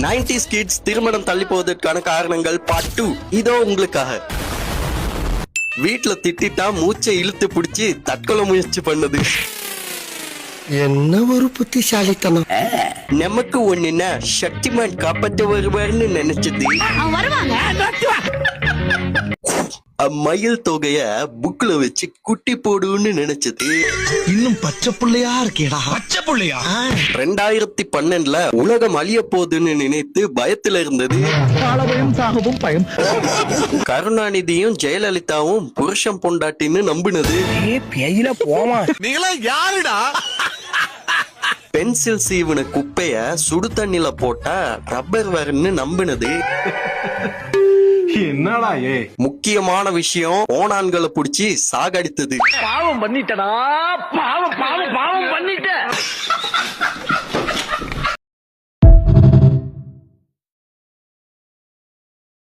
90s kids திருமணம் தள்ளி போவதற்கான காரணங்கள் பார்ட் 2 இதோ உங்களுக்காக. வீட்டுல திட்டிட்டா மூச்சை இழுத்து பிடிச்சி தற்கொலை முயற்சி பண்ணது. என்ன ஒரு புத்திசாலித்தனம். நமக்கு ஒண்ணுன்னா சக்திமான் காப்பாற்ற வருவார்னு நினைச்சது. மயில் தொகைய புக்ல வச்சு குட்டி போடுன்னு நினைச்சது. இன்னும் பச்சை புள்ளையா இருக்கேடா. பச்சை புள்ளையா? 2012 உலகம் அழிய போகுதுன்னு நினைத்து பயத்துல இருந்தது. கருணாநிதியும் ஜெயலலிதாவும் புருஷன் பொண்டாட்டின்னு நம்பினது. பென்சில் சீவுன குப்பைய சுடு தண்ணில போட்டா ரப்பர் வருன்னு நம்பினது. என்னடா முக்கியமான விஷயம் ஓனான்களை புடிச்சு சாகடித்தது. பாவம் பண்ணிட்டடா, பாவம் பாவம் பாவம் பண்ணிட்ட.